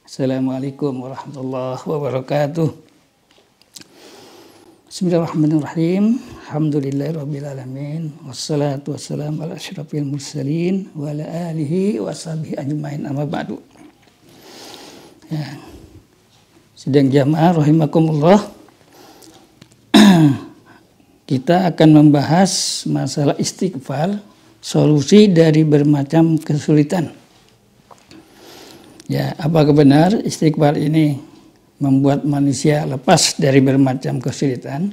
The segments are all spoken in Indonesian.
Assalamualaikum warahmatullahi wabarakatuh. Bismillahirrahmanirrahim. Alhamdulillahirrabbilalamin. Wassalatu wassalamu ala asyrafil mursalin wa ala alihi wa sahbihi ajmain, amma ba'du. Ya. Sidang jamaah rahimakumullah. Kita akan membahas masalah istighfar, solusi dari bermacam kesulitan. Ya, apakah benar istighfar ini membuat manusia lepas dari bermacam kesulitan?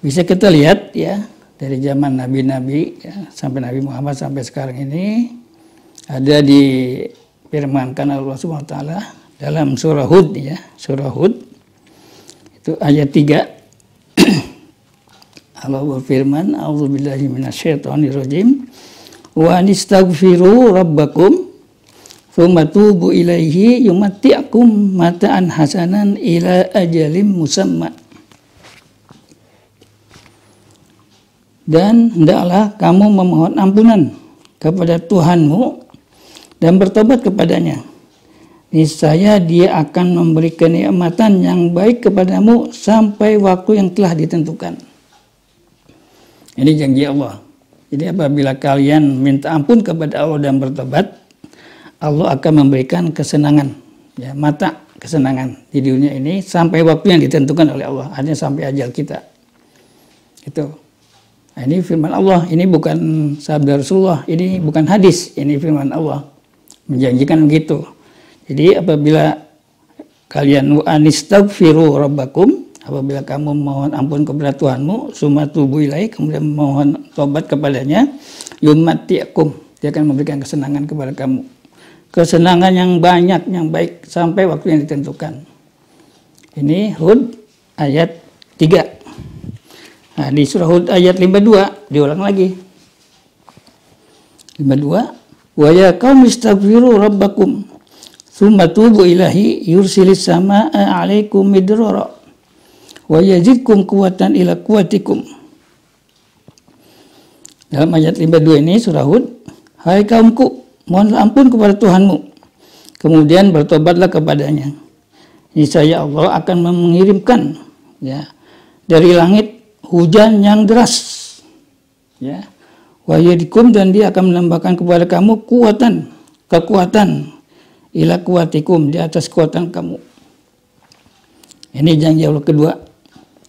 Bisa kita lihat ya dari zaman nabi-nabi ya, sampai Nabi Muhammad sampai sekarang ini ada difirmankan Allah Subhanahu wa taala dalam surah Hud ya, surah Hud itu ayat 3. Allah berfirman, a'udzubillahi minasyaitonirrajim, wa anistaghfiru rabbakum tsumma tubu ilaihi yumatti'akum mata'an hasanan ila ajalim musamma. Dan hendaklah kamu memohon ampunan kepada Tuhanmu dan bertobat kepadanya. Niscaya Dia akan memberi kenikmatan yang baik kepadamu sampai waktu yang telah ditentukan. Ini janji Allah. Jadi apabila kalian minta ampun kepada Allah dan bertobat, Allah akan memberikan kesenangan, ya, mata kesenangan di dunia ini sampai waktu yang ditentukan oleh Allah, artinya sampai ajal kita. Itu. Nah, ini firman Allah, ini bukan sabda Rasulullah, ini bukan hadis, ini firman Allah menjanjikan begitu. Jadi apabila kalian anistaghfiru rabbakum, apabila kamu mohon ampun kepada Tuhanmu, summa tubu ilaihi, kemudian mohon tobat kepadanya, yumatti'akum, Dia akan memberikan kesenangan kepada kamu. Kesenangan yang banyak, yang baik sampai waktu yang ditentukan. Ini Hud ayat 3. Nah, di surah Hud ayat 52 diulang lagi. 52, wa ya qaumi istaghfiru rabbakum tsumma tubu ilaihi yursilis samaa'a 'alaikum midrara wa yazidkum quwwatan ila quwwatikum. Dalam ayat 52 ini surah Hud, hai kaumku, mohonlah ampun kepada Tuhanmu, kemudian bertobatlah kepadanya. Niscaya Allah akan mengirimkan ya dari langit hujan yang deras, ya. Wa yadikum, dan Dia akan menambahkan kepada kamu kekuatan ila kuwatikum, di atas kekuatan kamu. Ini janji Allah kedua.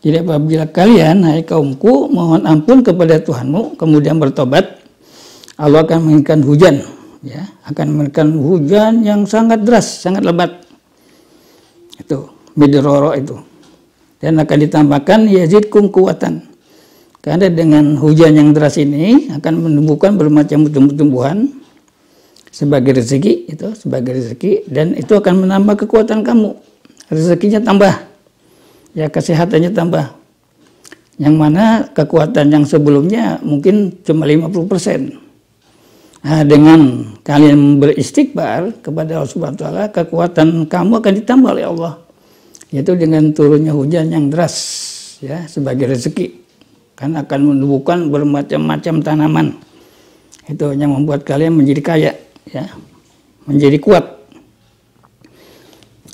Jadi apabila kalian, hai kaumku, mohon ampun kepada Tuhanmu, kemudian bertobat, Allah akan mengirimkan hujan. Ya, akan memberikan hujan yang sangat deras, sangat lebat. Itu midroro itu. Dan akan ditambahkan yazidkum kuwatan. Karena dengan hujan yang deras ini akan menumbuhkan bermacam tumbuh-tumbuhan sebagai rezeki, itu sebagai rezeki, dan itu akan menambah kekuatan kamu. Rezekinya tambah. Ya, kesehatannya tambah. Yang mana kekuatan yang sebelumnya mungkin cuma 50%. Nah, dengan kalian beristighfar kepada Allah Subhanahu wa taala, kekuatan kamu akan ditambah oleh Allah, yaitu dengan turunnya hujan yang deras ya, sebagai rezeki, kan akan menumbuhkan bermacam-macam tanaman. Itu yang membuat kalian menjadi kaya ya, menjadi kuat.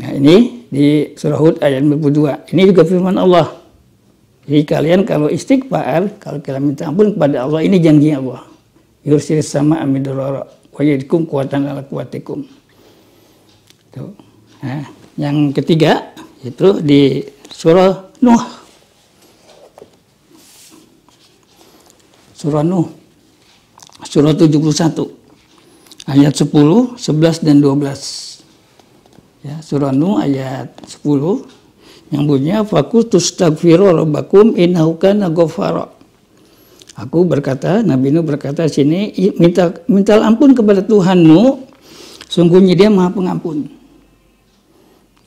Nah, ini di surah Hud ayat 52. Ini juga firman Allah. Jadi kalian kalau istighfar, kalau kalian minta ampun kepada Allah, ini janji Allah. Yursilis samaa'a midrara wa yazidkum quwwatan ala quwwatikum. Nah, yang ketiga itu di surah Nuh. Surah Nuh. Surah 71. Ayat 10, 11 dan 12. Ya, surah Nuh ayat 10 yang bunyinya faqustaghfiru rabbakum innahu kana ghaffara. Aku berkata, Nabi Nuh berkata sini, minta ampun kepada Tuhanmu, sungguhnya Dia Maha Pengampun.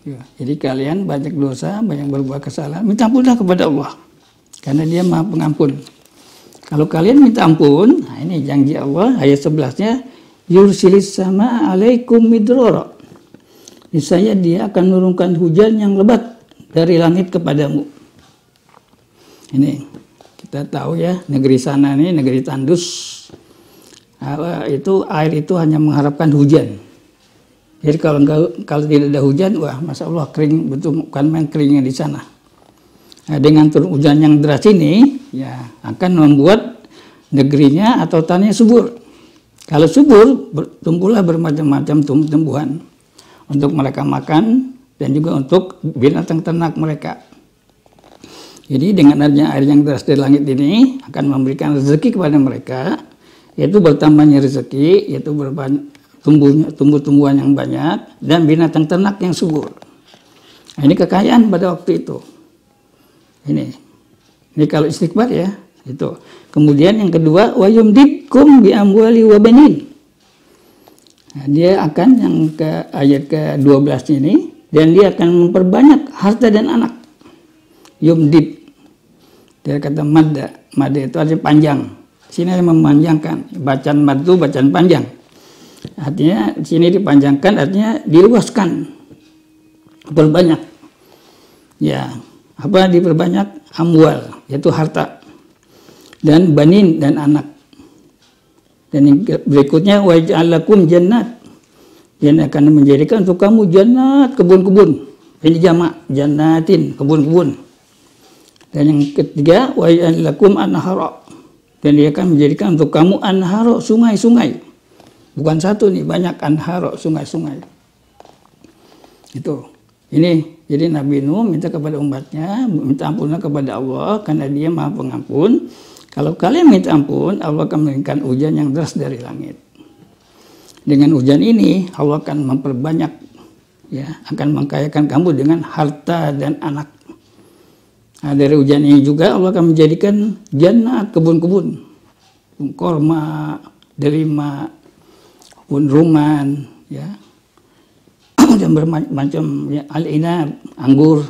Ya, jadi kalian banyak dosa, banyak berbuat kesalahan, minta ampunlah kepada Allah, karena Dia Maha Pengampun. Kalau kalian minta ampun, nah ini janji Allah, ayat 11-nya, yursilis samaa'a 'alaikum midrara. Niscaya Dia akan menurunkan hujan yang lebat dari langit kepadamu. Ini. Kita tahu ya, negeri sana nih, negeri tandus, itu air itu hanya mengharapkan hujan. Jadi kalau tidak ada hujan, wah masya Allah kering betul, bukan main keringnya di sana. Nah, dengan turun hujan yang deras ini, ya akan membuat negerinya atau tanahnya subur. Kalau subur, tumbuhlah bermacam-macam tumbuhan untuk mereka makan dan juga untuk binatang ternak mereka. Jadi dengan adanya air yang deras dari langit ini akan memberikan rezeki kepada mereka, yaitu bertambahnya rezeki, yaitu tumbuh-tumbuhan yang banyak dan binatang ternak yang subur. Nah, ini kekayaan pada waktu itu. Ini kalau istighfar ya, itu. Kemudian yang kedua, wa yumdidkum bi amwali wa banin. Nah, dia akan yang ke ayat ke-12 ini, dan dia akan memperbanyak harta dan anak. Yumdid. Dia kata madda. Madda itu artinya panjang. Sini memanjangkan. Bacaan mad itu bacaan panjang. Artinya sini dipanjangkan, artinya diluaskan, berbanyak. Ya, apa diperbanyak? Amwal, yaitu harta, dan banin dan anak. Dan yang berikutnya waj'al lakum jannat. Dia akan menjadikan untuk kamu jannat, kebun-kebun. Ini jamak, jannatin, kebun-kebun. Dan yang ketiga waj'al lakum anhara. Dan dia akan menjadikan untuk kamu anhara, sungai-sungai. Bukan satu nih, banyak anhara, sungai-sungai. Itu. Ini jadi Nabi Nuh minta kepada umatnya, minta ampunlah kepada Allah karena dia Maha Pengampun. Kalau kalian minta ampun, Allah akan menurunkan hujan yang deras dari langit. Dengan hujan ini, Allah akan memperbanyak, ya, akan mengkayakan kamu dengan harta dan anak. Nah, dari hujan ini juga Allah akan menjadikan jannat, kebun-kebun, kurma, delima, kebun ruman, ya, dan bermacam ya, al-inab, anggur,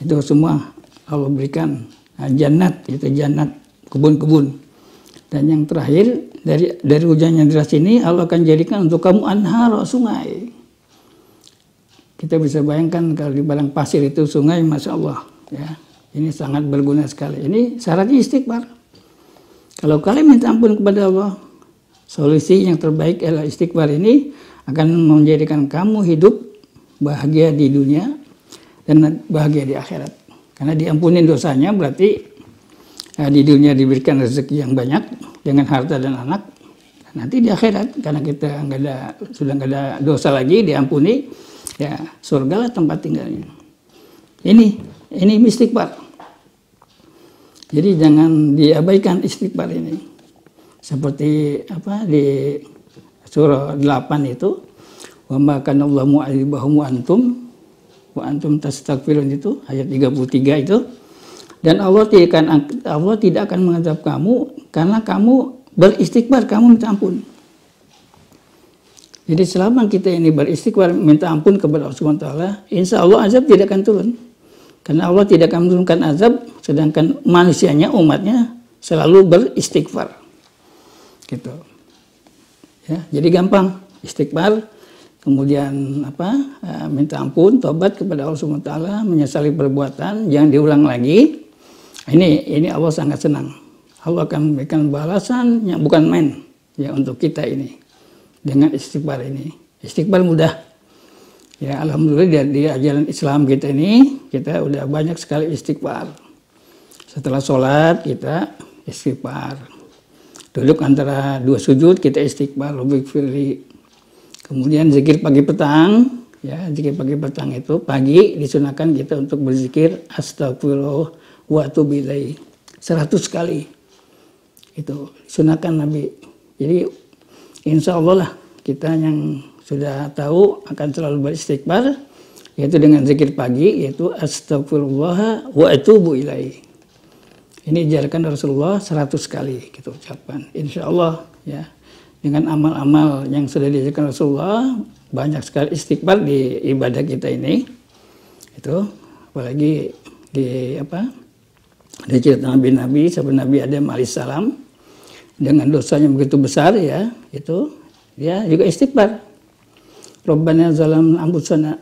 itu semua Allah berikan. Nah, jannat, itu jannat, kebun-kebun. Dan yang terakhir dari hujan yang deras ini Allah akan jadikan untuk kamu anhar, sungai. Kita bisa bayangkan kalau di padang pasir itu sungai, masya Allah, ya, ini sangat berguna sekali. Ini syaratnya istighfar. Kalau kalian minta ampun kepada Allah, solusi yang terbaik adalah istighfar. Ini akan menjadikan kamu hidup bahagia di dunia dan bahagia di akhirat. Karena diampuni dosanya berarti di dunia diberikan rezeki yang banyak dengan harta dan anak. Nanti di akhirat karena kita sudah nggak ada dosa lagi, diampuni, ya surga lah tempat tinggalnya. Ini istighfar. Jadi jangan diabaikan istighfar ini. Seperti apa di surah 8 itu, wa ma kana Allahu mu'adzibahum wa antum tastaghfirun, itu ayat 33 itu. Dan Allah tidak akan mengazab kamu karena kamu beristighfar, kamu minta ampun. Jadi selama kita ini beristighfar minta ampun kepada Allah SWT, insya Allah azab tidak akan turun. Karena Allah tidak akan menurunkan azab, sedangkan manusianya, umatnya selalu beristighfar. Gitu. Ya, jadi gampang istighfar, kemudian minta ampun, tobat kepada Allah SWT, menyesali perbuatan, jangan diulang lagi. Ini Allah sangat senang. Allah akan memberikan balasan yang bukan main ya untuk kita ini dengan istighfar ini. Istighfar mudah. Ya alhamdulillah di ajaran Islam kita ini kita udah banyak sekali istighfar. Setelah sholat kita istighfar. Duduk antara dua sujud kita istighfar, Rabbi firli. Kemudian zikir pagi petang, ya zikir pagi petang itu pagi disunahkan kita untuk berzikir astagfirullah wa atubu ilaih 100 kali. Itu disunahkan Nabi. Jadi insya Allah lah kita yang sudah tahu akan selalu beristighfar, yaitu dengan zikir pagi, yaitu astagfirullah wa atubu ilaih. Ini diajarkan Rasulullah 100 kali kita ucapkan. Insya Allah ya, dengan amal-amal yang sudah diajarkan Rasulullah, banyak sekali istighfar di ibadah kita ini. Itu apalagi di cerita Nabi seperti Nabi Adam alaihissalam dengan dosanya begitu besar ya, itu dia juga istighfar. Rabbana zalamna anfusana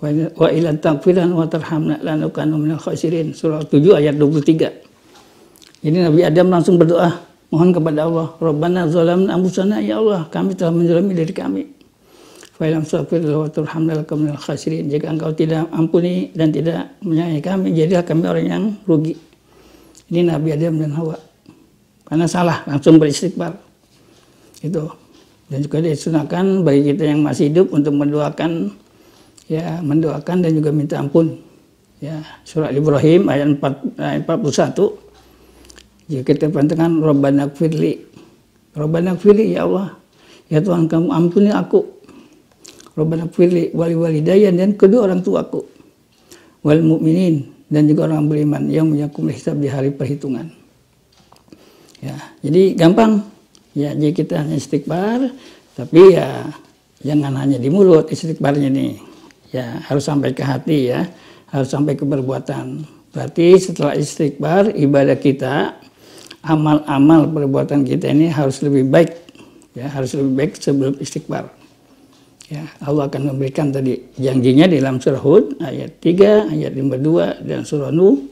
wa ila taghfiran wa tarhamna lanakunu minal khasirin. Surah 7 ayat 23. Jadi Nabi Adam langsung berdoa, mohon kepada Allah, Rabbana zalamna anfusana, ya Allah, kami telah menzalimi diri kami. Fa'ilam taghfir lahu wa tarhamna lakum minal khasirin. Jika engkau tidak ampuni dan tidak menyayangi kami, jadilah kami orang yang rugi. Ini Nabi Adam dan Hawa. Karena salah, langsung beristighfar. Itu. Dan juga disunahkan bagi kita yang masih hidup untuk mendoakan dan juga minta ampun. Ya, surah Ibrahim ayat 41. Jika kita perhatikan Rabbana gfirli. Rabbana gfirli, ya Allah. Ya Tuhan, kamu ampuni aku. Rabbana gfirli wali walidayya, dan kedua orang tuaku. Wal mu'minin, dan juga orang beriman yang yakumul hisab, di hari perhitungan. Ya, jadi gampang. Ya, jadi kita hanya istighfar, tapi ya jangan hanya di mulut istighfarnya nih. Ya, harus sampai ke hati ya, harus sampai ke perbuatan. Berarti setelah istighfar, ibadah kita, amal-amal perbuatan kita ini harus lebih baik. Ya, harus lebih baik sebelum istighfar. Ya, Allah akan memberikan tadi janjinya di dalam surah Hud ayat 3, ayat 52, dan surah Nuh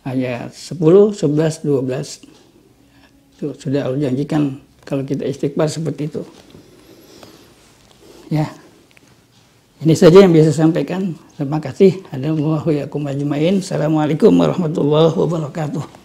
ayat 10, 11, 12. Itu sudah Allah janjikan kalau kita istighfar seperti itu. Ya. Ini saja yang bisa saya sampaikan. Terima kasih. Assalamualaikum warahmatullahi wabarakatuh.